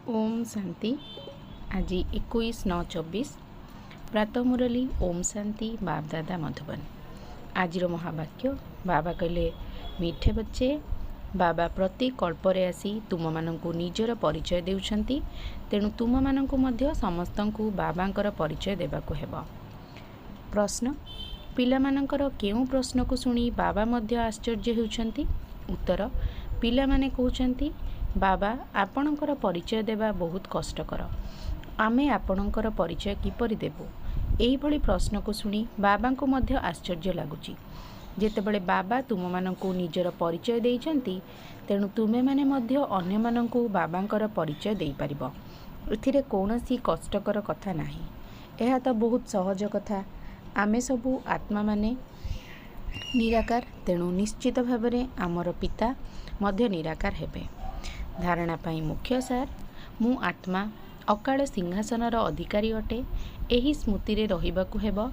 ओम शांति। आज 21/9/24 प्रातः मुरली ओम शांति बाप दादा मधुबन। आज महावाक्य बाबा कहले, मीठे बच्चे, बाबा प्रति कल्परे आसी तुम मानंकु निजर परिचय देउछंती, तेणु तुम मानंकु मध्य समस्तंकु बाबांकर परिचय देबाकु हेबो। प्रश्न, पिला मानंकर केउ प्रश्न को सुनी बाबा मध्य आश्चर्य हेउछंती? उत्तर, पिला माने कहउछंती, बाबा आपणकर परिचय देवा बहुत कष्टकर, आमे आपणकर परिचय किपरि देबु? एही भली प्रश्न को सुनी बाबा को मध्य आश्चर्य लागुची। जेतेबेले बाबा तुम मानंकु निजर परिचय देइछंती, तेणु तुमे माने मध्य अन्य मानंकु बाबांकर परिचय देई परिबो। एथिरे कोनोसी कष्टकर कथा नाही, एहा तो बहुत सहज कथा। आमे सबु आत्मा माने निराकार, तेणु निश्चित भावरे आमर पिता मध्य निराकार हेबे। धारणा पाई मुख्य सार, मु आत्मा अकाल सिंहासनर अधिकारी अटे। एही स्मृति रे रहिबाकु हेबो।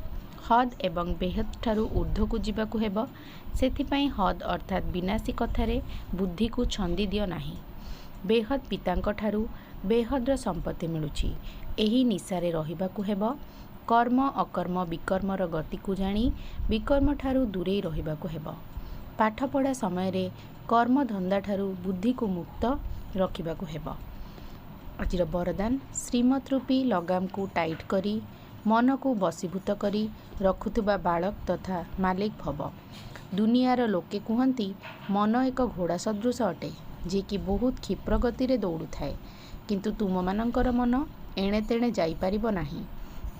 हद एवं बेहद ठारू ऊर्ध्व को जीवाकु हेबो। सेथिपाई हद अर्थात विनाशी कथारे बुद्धि को छंदी दियो नाही। बेहद पितांक ठारू बेहदर संपत्ति मिलुची, एही निशारे रहिबाकु हेबो। कर्म अकर्म विकर्मर गति को जानी विकर्म ठारू दूरे रहिबाकु हेबो। पाठ पढ़ा समय रे कर्म धंदा ठारू बुद्धि को मुक्त रखिबाकु हेबो। आजिर वरदान, श्रीमत रूपी लगाम को टाइट करी मन को बसीभूत करी रखुथुबा बालक तथा मालिक भव। दुनियार लोके कुहंती मन एक घोड़ा सदृश अटे, जे कि बहुत क्षिप्र गति रे दौड़ू थाए, किंतु तुम मानंकर मन एणे तेणे जाई परिबो नाही,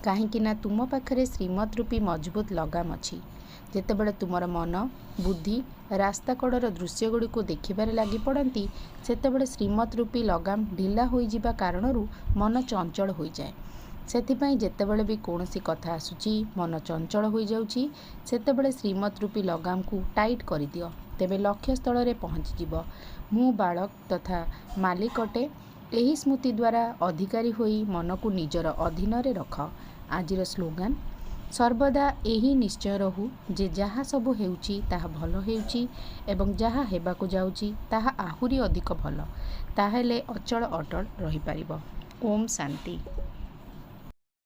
काहेकि ना तुम पाखरे श्रीमत रूपी मजबूत लगाम अछि। जेतेबेले तुमर मन बुद्धि रास्ता कड़र दृश्य गुड़ी को देखिबारे लागि पड़ती, सेतेबेले श्रीमत रूपी लगाम ढिला होई जिबा कारणरू मन चंचल होई जाए। सेथिपाई जेतेबेले भी कोनोसी कथा आसुची मन चंचल होई जाउची, सेतेबेले श्रीमत रूपी लगाम को टाइट करि दियो, तेबे लक्ष्य स्थल रे पहुंची जिवो। मु बालक तथा मालिक अटे, एही स्मृति द्वारा अधिकारी होई मन को निजर अधीन रे रख। आजिर स्लोगान, सर्वदा एही निश्चय रहू जे जहाँ सबु हेउची ताहा भल हेउची एवं जहाँ हेबाकु जाउची ताहा आहुरी अधिक भल, ताहेले अचल अटल रही पारिबो। ओम शांति।